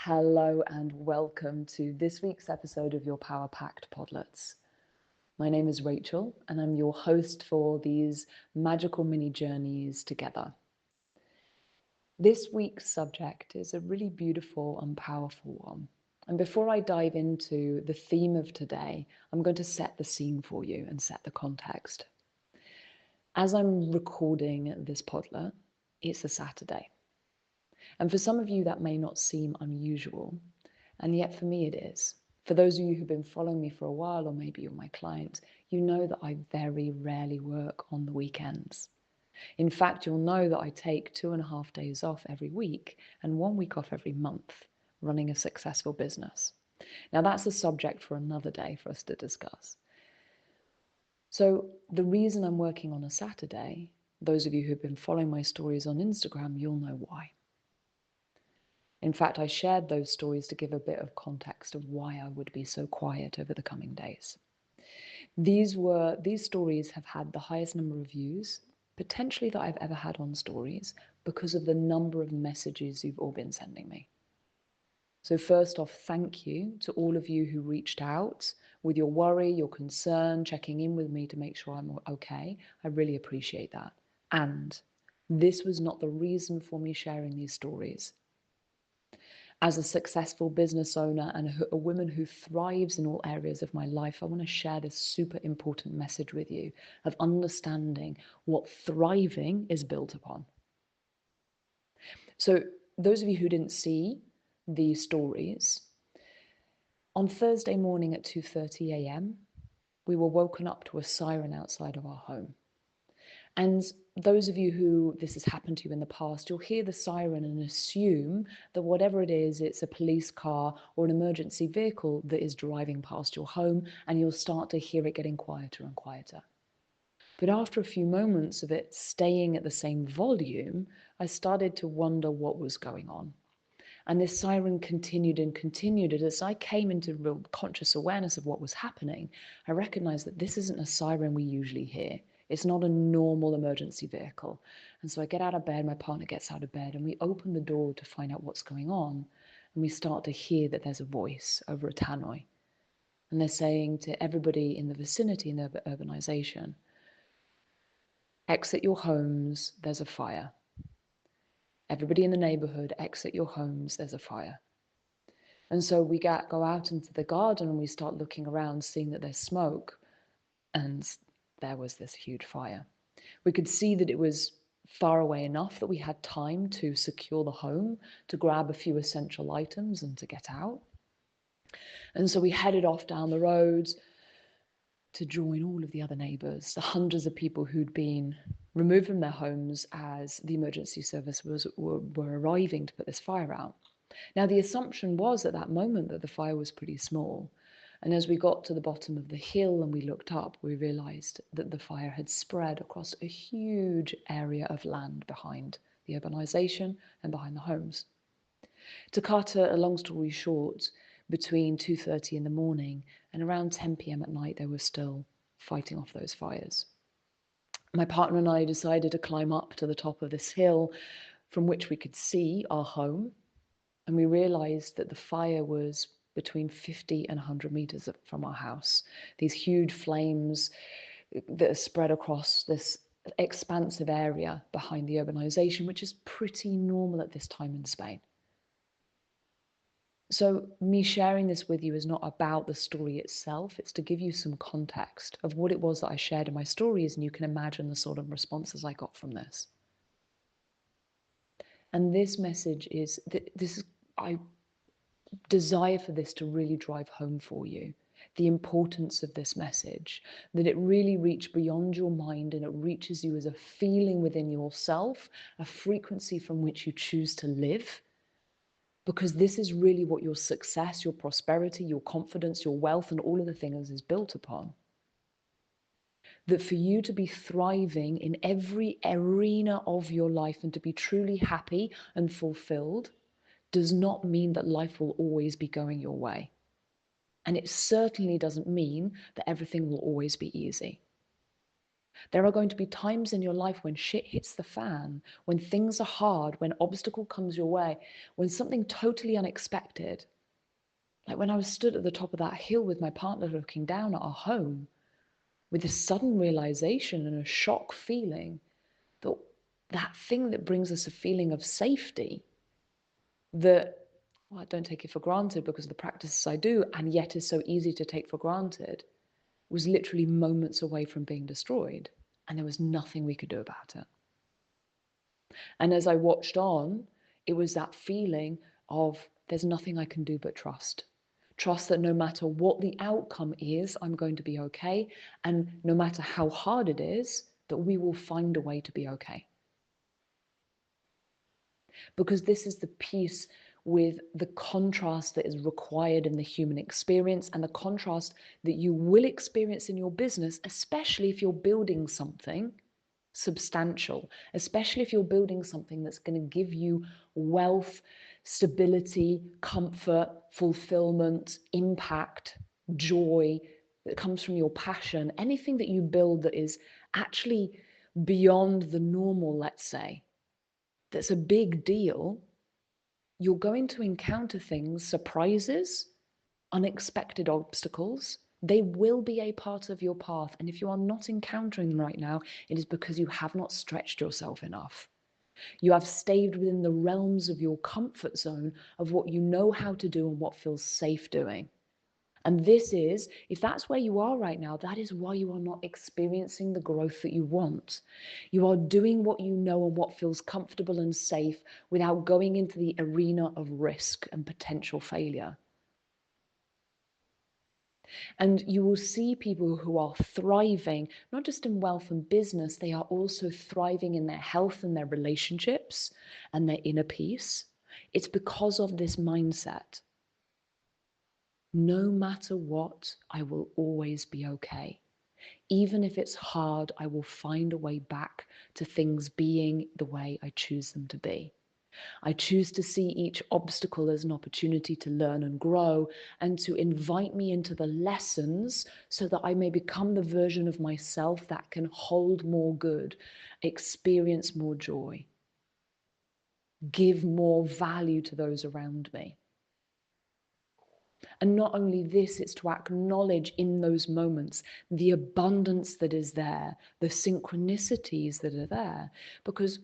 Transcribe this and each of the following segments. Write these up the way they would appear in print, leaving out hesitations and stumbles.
Hello and welcome to this week's episode of your Power Packed Podlets. My name is Rachel and I'm your host for these magical mini journeys together. This week's subject is a really beautiful and powerful one. And before I dive into the theme of today, I'm going to set the scene for you and set the context. As I'm recording this podlet, it's a Saturday. And for some of you, that may not seem unusual. And yet for me, it is. For those of you who've been following me for a while, or maybe you're my client, you know that I very rarely work on the weekends. In fact, you'll know that I take 2.5 days off every week and 1 week off every month running a successful business. Now, that's a subject for another day for us to discuss. So the reason I'm working on a Saturday, those of you who've been following my stories on Instagram, you'll know why. In fact, I shared those stories to give a bit of context of why I would be so quiet over the coming days. These stories have had the highest number of views, potentially that I've ever had on stories, because of the number of messages you've all been sending me. So first off, thank you to all of you who reached out with your worry, your concern, checking in with me to make sure I'm okay. I really appreciate that. And this was not the reason for me sharing these stories. As a successful business owner and a woman who thrives in all areas of my life, I want to share this super important message with you of understanding what thriving is built upon. So those of you who didn't see the stories, on Thursday morning at 2:30 a.m., we were woken up to a siren outside of our home. And those of you who this has happened to you in the past, you'll hear the siren and assume that whatever it is, it's a police car or an emergency vehicle that is driving past your home, and you'll start to hear it getting quieter and quieter. But after a few moments of it staying at the same volume, I started to wonder what was going on. And this siren continued and continued. And as I came into real conscious awareness of what was happening, I recognized that this isn't a siren we usually hear. It's not a normal emergency vehicle. And so I get out of bed, my partner gets out of bed, and we open the door to find out what's going on. And we start to hear that there's a voice over a tannoy. And they're saying to everybody in the vicinity, in the urbanization, exit your homes, there's a fire. Everybody in the neighborhood, exit your homes, there's a fire. And so we go out into the garden and we start looking around, seeing that there's smoke. And there was this huge fire. We could see that it was far away enough that we had time to secure the home, to grab a few essential items and to get out. And so we headed off down the road to join all of the other neighbours, the hundreds of people who'd been removed from their homes as the emergency service were arriving to put this fire out. Now, the assumption was at that moment that the fire was pretty small. And as we got to the bottom of the hill and we looked up, we realized that the fire had spread across a huge area of land behind the urbanization and behind the homes. To cut a long story short, between 2:30 in the morning and around 10 p.m. at night, they were still fighting off those fires. My partner and I decided to climb up to the top of this hill from which we could see our home. And we realized that the fire was between 50 and 100 meters from our house. These huge flames that are spread across this expansive area behind the urbanization, which is pretty normal at this time in Spain. So me sharing this with you is not about the story itself. It's to give you some context of what it was that I shared in my stories, and you can imagine the sort of responses I got from this. And this message is, I desire for this to really drive home for you the importance of this message, that it really reach beyond your mind and it reaches you as a feeling within yourself, a frequency from which you choose to live, because this is really what your success, your prosperity, your confidence, your wealth, and all of the things is built upon. That for you to be thriving in every arena of your life and to be truly happy and fulfilled does not mean that life will always be going your way. And it certainly doesn't mean that everything will always be easy. There are going to be times in your life when shit hits the fan, when things are hard, when obstacle comes your way, when something totally unexpected, like when I was stood at the top of that hill with my partner looking down at our home, with this sudden realization and a shock feeling that that thing that brings us a feeling of safety, that, well, I don't take it for granted because of the practices I do, and yet is so easy to take for granted, was literally moments away from being destroyed. And there was nothing we could do about it. And as I watched on, it was that feeling of there's nothing I can do but trust. Trust that no matter what the outcome is, I'm going to be okay. And no matter how hard it is, that we will find a way to be okay. Because this is the piece with the contrast that is required in the human experience and the contrast that you will experience in your business, especially if you're building something substantial, especially if you're building something that's going to give you wealth, stability, comfort, fulfillment, impact, joy that comes from your passion. Anything that you build that is actually beyond the normal, let's say, that's a big deal, you're going to encounter things, surprises, unexpected obstacles. They will be a part of your path. And if you are not encountering them right now, it is because you have not stretched yourself enough. You have stayed within the realms of your comfort zone of what you know how to do and what feels safe doing. And this is, if that's where you are right now, that is why you are not experiencing the growth that you want. You are doing what you know and what feels comfortable and safe without going into the arena of risk and potential failure. And you will see people who are thriving, not just in wealth and business, they are also thriving in their health and their relationships and their inner peace. It's because of this mindset. No matter what, I will always be okay. Even if it's hard, I will find a way back to things being the way I choose them to be. I choose to see each obstacle as an opportunity to learn and grow and to invite me into the lessons so that I may become the version of myself that can hold more good, experience more joy, give more value to those around me. And not only this, it's to acknowledge in those moments the abundance that is there, the synchronicities that are there. Because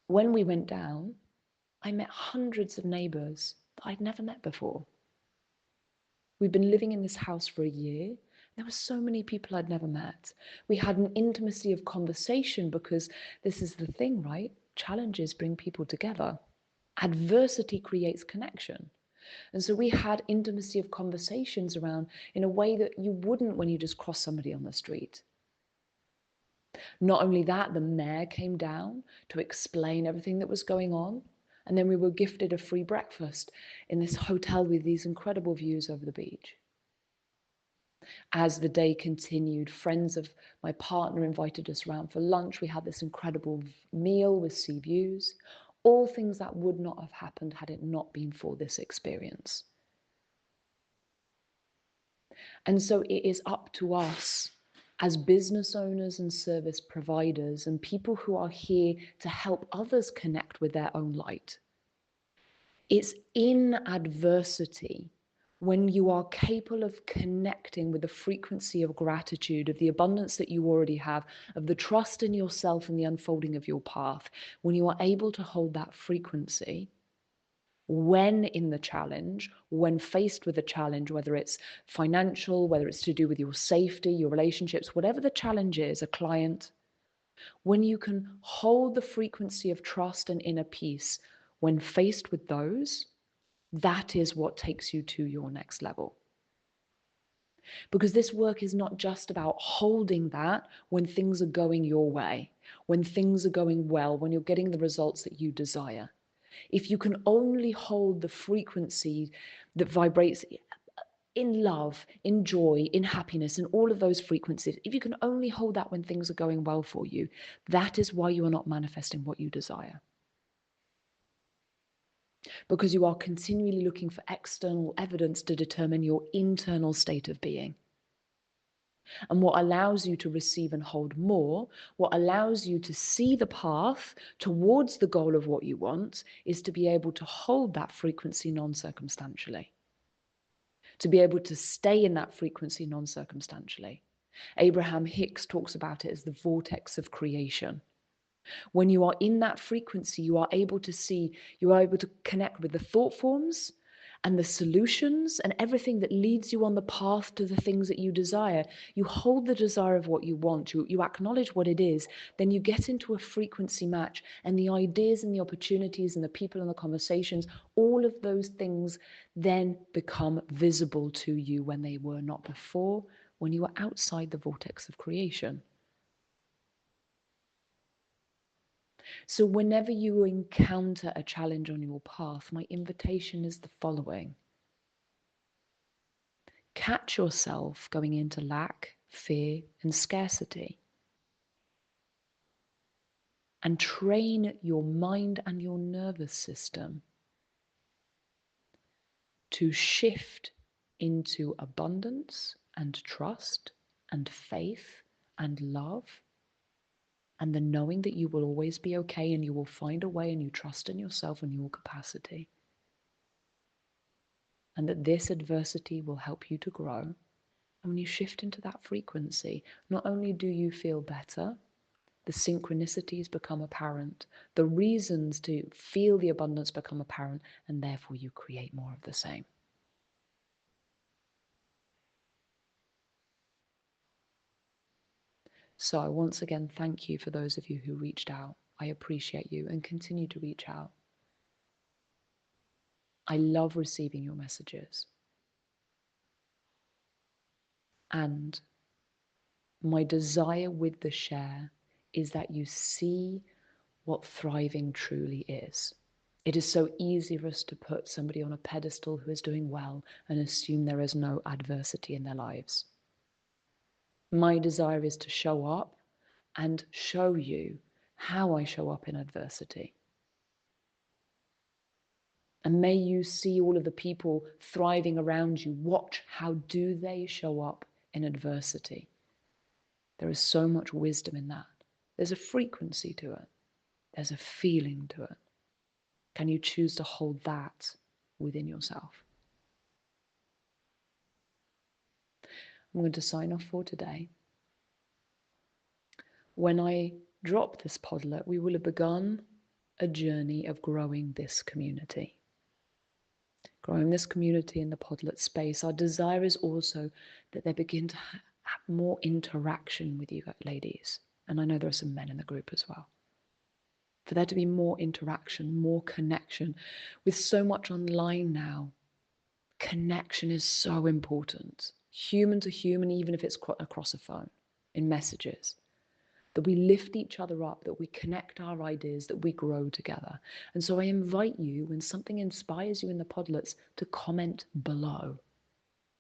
when we went down, I met hundreds of neighbors that I'd never met before. We'd been living in this house for a year. There were so many people I'd never met. We had an intimacy of conversation because this is the thing, right? Challenges bring people together. Adversity creates connection. And so we had intimacy of conversations around in a way that you wouldn't when you just cross somebody on the street. Not only that, the mayor came down to explain everything that was going on. And then we were gifted a free breakfast in this hotel with these incredible views over the beach. As the day continued, friends of my partner invited us around for lunch. We had this incredible meal with sea views. All things that would not have happened had it not been for this experience. And so it is up to us as business owners and service providers and people who are here to help others connect with their own light. It's in adversity when you are capable of connecting with the frequency of gratitude, of the abundance that you already have, of the trust in yourself and the unfolding of your path, when you are able to hold that frequency, when in the challenge, when faced with a challenge, whether it's financial, whether it's to do with your safety, your relationships, whatever the challenge is, a client, when you can hold the frequency of trust and inner peace when faced with those, that is what takes you to your next level. Because this work is not just about holding that when things are going your way, when things are going well, when you're getting the results that you desire. If you can only hold the frequency that vibrates in love, in joy, in happiness, in all of those frequencies, if you can only hold that when things are going well for you, that is why you are not manifesting what you desire. Because you are continually looking for external evidence to determine your internal state of being. And what allows you to receive and hold more, what allows you to see the path towards the goal of what you want, is to be able to hold that frequency non-circumstantially, to be able to stay in that frequency non-circumstantially. Abraham Hicks talks about it as the vortex of creation. When you are in that frequency, you are able to see, you are able to connect with the thought forms and the solutions and everything that leads you on the path to the things that you desire. You hold the desire of what you want, you acknowledge what it is, then you get into a frequency match, and the ideas and the opportunities and the people and the conversations, all of those things then become visible to you when they were not before, when you were outside the vortex of creation. So whenever you encounter a challenge on your path, my invitation is the following. Catch yourself going into lack, fear, and scarcity. And train your mind and your nervous system to shift into abundance and trust and faith and love, and the knowing that you will always be okay and you will find a way, and you trust in yourself and your capacity. And that this adversity will help you to grow. And when you shift into that frequency, not only do you feel better, the synchronicities become apparent, the reasons to feel the abundance become apparent, and therefore you create more of the same. So I once again thank you for those of you who reached out. I appreciate you and continue to reach out. I love receiving your messages. And my desire with the share is that you see what thriving truly is. It is so easy for us to put somebody on a pedestal who is doing well and assume there is no adversity in their lives. My desire is to show up and show you how I show up in adversity. And may you see all of the people thriving around you. Watch how do they show up in adversity. There is so much wisdom in that. There's a frequency to it. There's a feeling to it. Can you choose to hold that within yourself? I'm going to sign off for today. When I drop this podlet, we will have begun a journey of growing this community. Growing this community in the podlet space. Our desire is also that they begin to have more interaction with you ladies. And I know there are some men in the group as well. For there to be more interaction, more connection. With so much online now, connection is so important. Human to human, even if it's across a phone, in messages. That we lift each other up, that we connect our ideas, that we grow together. And so I invite you, when something inspires you in the podlets, to comment below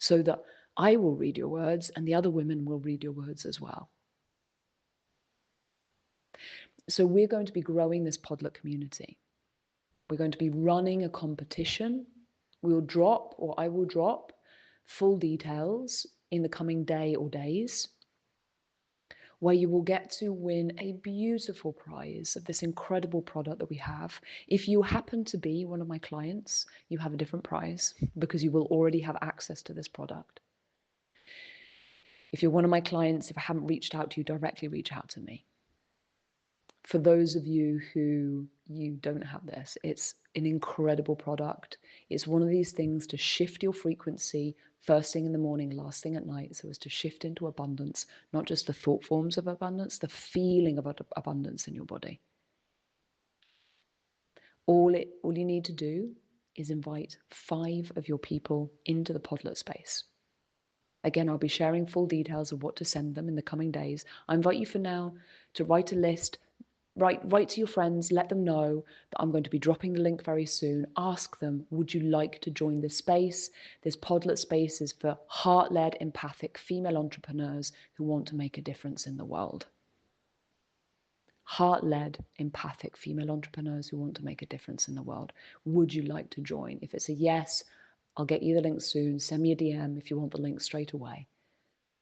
so that I will read your words and the other women will read your words as well. So we're going to be growing this podlet community. We're going to be running a competition. We'll drop, or I will drop, full details in the coming day or days, where you will get to win a beautiful prize of this incredible product that we have. If you happen to be one of my clients, you have a different prize because you will already have access to this product. If you're one of my clients, if I haven't reached out to you directly, reach out to me. For those of you who you don't have this, it's an incredible product. It's one of these things to shift your frequency first thing in the morning, last thing at night, so as to shift into abundance, not just the thought forms of abundance, the feeling of abundance in your body. All you need to do is invite 5 of your people into the podlet space. Again, I'll be sharing full details of what to send them in the coming days. I invite you for now to write a list. Write to your friends, let them know that I'm going to be dropping the link very soon. Ask them, would you like to join this space? This podlet space is for heart-led, empathic female entrepreneurs who want to make a difference in the world. Heart-led, empathic female entrepreneurs who want to make a difference in the world. Would you like to join? If it's a yes, I'll get you the link soon. Send me a DM if you want the link straight away.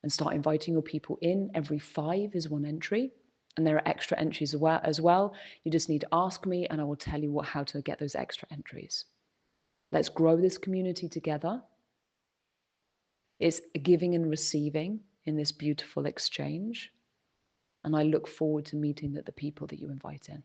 and start inviting your people in. Every 5 is 1 entry. And there are extra entries as well. You just need to ask me and I will tell you how to get those extra entries. Let's grow this community together. It's giving and receiving in this beautiful exchange. And I look forward to meeting the people that you invite in.